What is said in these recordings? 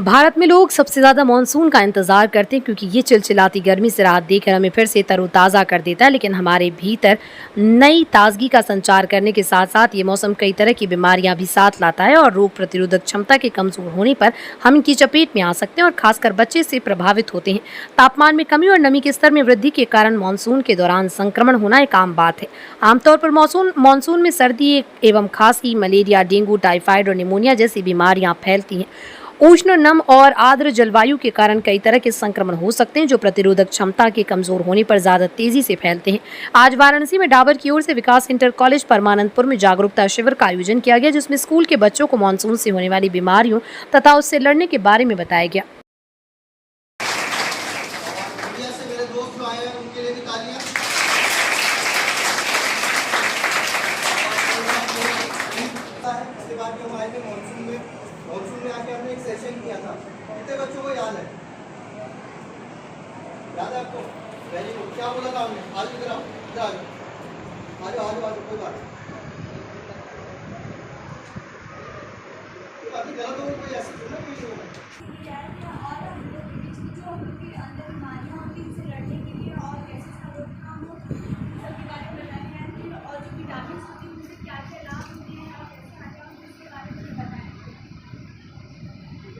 भारत में लोग सबसे ज़्यादा मानसून का इंतज़ार करते हैं क्योंकि ये चिलचिलाती गर्मी से राहत देकर हमें फिर से तरोताज़ा कर देता है। लेकिन हमारे भीतर नई ताजगी का संचार करने के साथ साथ ये मौसम कई तरह की बीमारियां भी साथ लाता है और रोग प्रतिरोधक क्षमता के कमज़ोर होने पर हम इनकी चपेट में आ सकते हैं और खासकर बच्चे से प्रभावित होते हैं। तापमान में कमी और नमी के स्तर में वृद्धि के कारण मानसून के दौरान संक्रमण होना एक आम बात है। आमतौर पर मानसून में सर्दी एवं खांसी, मलेरिया, डेंगू, टाइफाइड और निमोनिया जैसी बीमारियां फैलती हैं। उष्ण, नम और आर्द्र जलवायु के कारण कई तरह के संक्रमण हो सकते हैं जो प्रतिरोधक क्षमता के कमजोर होने पर ज्यादा तेजी से फैलते हैं। आज वाराणसी में डाबर की ओर से विकास इंटर कॉलेज परमानंदपुर में जागरूकता शिविर का आयोजन किया गया, जिसमें स्कूल के बच्चों को मानसून से होने वाली बीमारियों तथा उससे लड़ने के बारे में बताया गया। मानसून में आके आपने एक सेशन किया था, कितने बच्चों को याद है? याद है आपको? Very good. क्या बोला था हमने? आज इधर आओ, इधर आ जाओ, आ जाओ, कोई बात नहीं, गलत हो कोई ऐसा थोड़ा कोई इशू नहीं।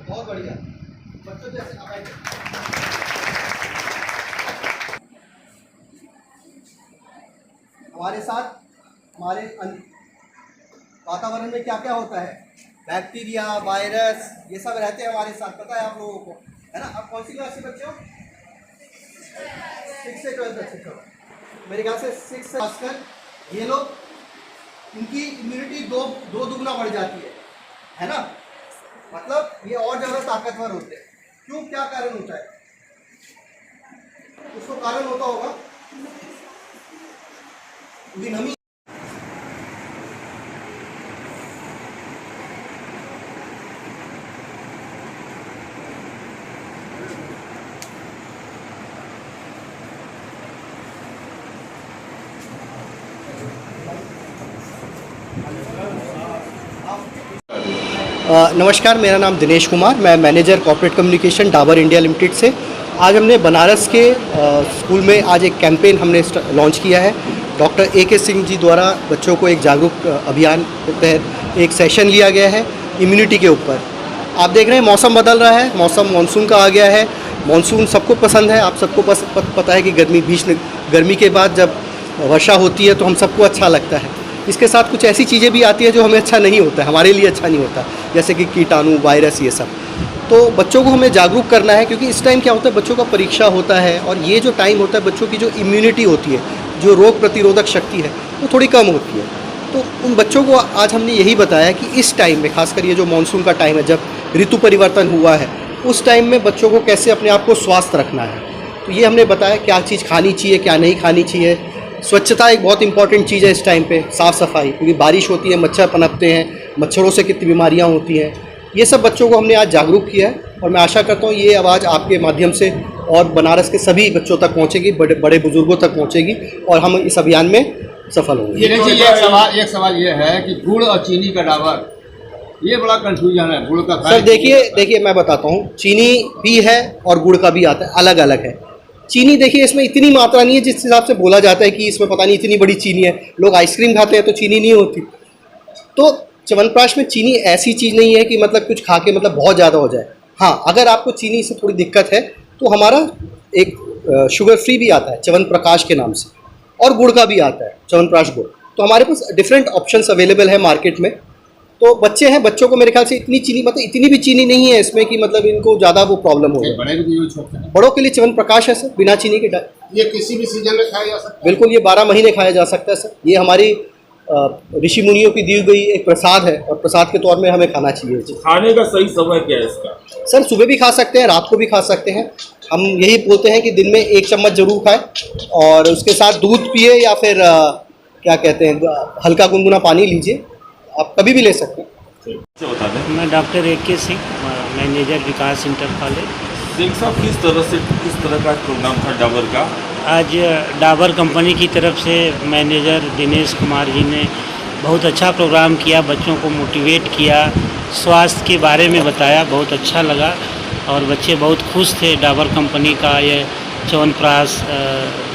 बहुत बढ़िया बच्चों जैसे हमारे साथ हमारे वातावरण में क्या क्या होता है, बैक्टीरिया, वायरस, ये सब रहते हैं हमारे साथ, पता है आप लोगों को, है ना? आप कौन सी क्लास के बच्चे हो? 6 से 12 बच्चे हो मेरे ख्याल से। 6 से खासकर ये लोग, इनकी इम्यूनिटी दो दुगना बढ़ जाती है ना? मतलब ये और ज़्यादा ताकतवर होते हैं। क्यों? क्या कारण होता है? उसको कारण होता होगा नमी। नमस्कार, मेरा नाम दिनेश कुमार, मैं manager corporate communication Dabur India limited से। आज हमने बनारस के स्कूल में आज एक कैंपेन हमने लॉन्च किया है। Doctor A.K. सिंह जी द्वारा बच्चों को एक जागरूक अभियान के तहत एक सेशन लिया गया है इम्यूनिटी के ऊपर। आप देख रहे हैं मौसम बदल रहा है, मौसम मानसून का आ गया है। मानसून सबको पसंद है, आप सबको पता है कि गर्मी के बाद जब वर्षा होती है तो हम सबको अच्छा लगता है। इसके साथ कुछ ऐसी चीज़ें भी आती है जो हमें अच्छा नहीं होता है, हमारे लिए अच्छा नहीं होता, जैसे कि कीटाणु, वायरस, ये सब। तो बच्चों को हमें जागरूक करना है, क्योंकि इस टाइम क्या होता है, बच्चों का परीक्षा होता है और ये जो टाइम होता है बच्चों की जो इम्यूनिटी होती है, जो रोग प्रतिरोधक शक्ति है, वो थोड़ी कम होती है। तो उन बच्चों को आज हमने यही बताया कि इस टाइम में, खासकर ये जो मानसून का टाइम है, जब ऋतु परिवर्तन हुआ है, उस टाइम में बच्चों को कैसे अपने आप को स्वस्थ रखना है। तो ये हमने बताया क्या चीज़ खानी चाहिए, क्या नहीं खानी चाहिए। स्वच्छता एक बहुत इंपॉर्टेंट चीज़ है इस टाइम पे, साफ़ सफाई, क्योंकि बारिश होती है, मच्छर पनपते हैं, मच्छरों से कितनी बीमारियां होती हैं। ये सब बच्चों को हमने आज जागरूक किया है और मैं आशा करता हूँ ये आवाज़ आपके माध्यम से और बनारस के सभी बच्चों तक पहुँचेगी, बड़े बुजुर्गों तक पहुँचेगी और हम इस अभियान में सफल होंगे। एक सवाल ये है कि गुड़ और चीनी का डाबर, ये बड़ा कंफ्यूजन है। गुड़ का सर देखिए मैं बताता हूँ, चीनी भी है और गुड़ का भी आता है, अलग अलग है। चीनी देखिए इसमें इतनी मात्रा नहीं है जिस हिसाब से बोला जाता है कि इसमें पता नहीं इतनी बड़ी चीनी है। लोग आइसक्रीम खाते हैं तो चीनी नहीं होती। तो च्यवनप्राश में चीनी ऐसी चीज़ नहीं है कि मतलब कुछ खा के मतलब बहुत ज़्यादा हो जाए। हाँ, अगर आपको चीनी से थोड़ी दिक्कत है तो हमारा एक शुगर फ्री भी आता है च्यवनप्राश के नाम से, और गुड़ का भी आता है च्यवनप्राश गुड़। तो हमारे पास डिफरेंट ऑप्शंस अवेलेबल है मार्केट में। तो बच्चे हैं, बच्चों को मेरे ख्याल से इतनी चीनी, मतलब इतनी भी चीनी नहीं है इसमें कि मतलब इनको ज़्यादा वो प्रॉब्लम हो जाए। बड़ों के लिए च्यवनप्राश है सर, बिना चीनी के। ये किसी भी सीजन में खाया जा सकता है? बिल्कुल, ये 12 महीने खाया जा सकता है सर। ये हमारी ऋषि मुनियों की दी गई एक प्रसाद है और प्रसाद के तौर में हमें खाना चाहिए। खाने का सही समय क्या है इसका? सर सुबह भी खा सकते हैं, रात को भी खा सकते हैं। हम यही बोलते हैं कि दिन में 1 चम्मच जरूर खाएं और उसके साथ दूध पिए या फिर क्या कहते हैं, हल्का गुनगुना पानी लीजिए। आप कभी भी ले सकते हैं। मैं डॉक्टर A.K. सिंह, मैनेजर विकास इंटर कॉलेज। सिंह साहब, किस तरह का प्रोग्राम था डाबर का? आज डाबर कंपनी की तरफ से मैनेजर दिनेश कुमार जी ने बहुत अच्छा प्रोग्राम किया, बच्चों को मोटिवेट किया, स्वास्थ्य के बारे में बताया, बहुत अच्छा लगा। और बच्चे बहुत खुश थे डाबर कंपनी का ये च्यवनप्राश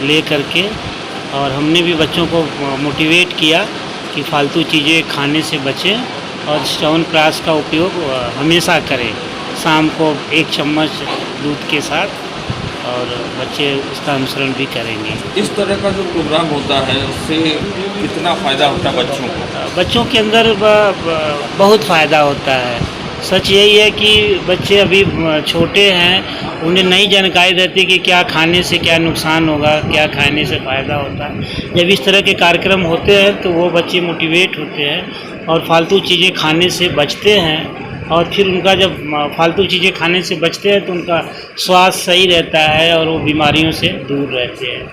ले करके। और हमने भी बच्चों को मोटिवेट किया कि फालतू चीज़ें खाने से बचें और च्यवनप्राश का उपयोग हमेशा करें, शाम को 1 चम्मच दूध के साथ, और बच्चे उसका अनुसरण भी करेंगे। इस तरह का जो प्रोग्राम होता है उससे कितना फ़ायदा होता है बच्चों को? बच्चों के अंदर बहुत फ़ायदा होता है। सच यही है कि बच्चे अभी छोटे हैं, उन्हें नई जानकारी रहती कि क्या खाने से क्या नुकसान होगा, क्या खाने से फ़ायदा होता है। जब इस तरह के कार्यक्रम होते हैं तो वो बच्चे मोटिवेट होते हैं और फालतू चीज़ें खाने से बचते हैं। और फिर उनका जब फालतू चीज़ें खाने से बचते हैं तो उनका स्वास्थ्य सही रहता है और वो बीमारियों से दूर रहते हैं।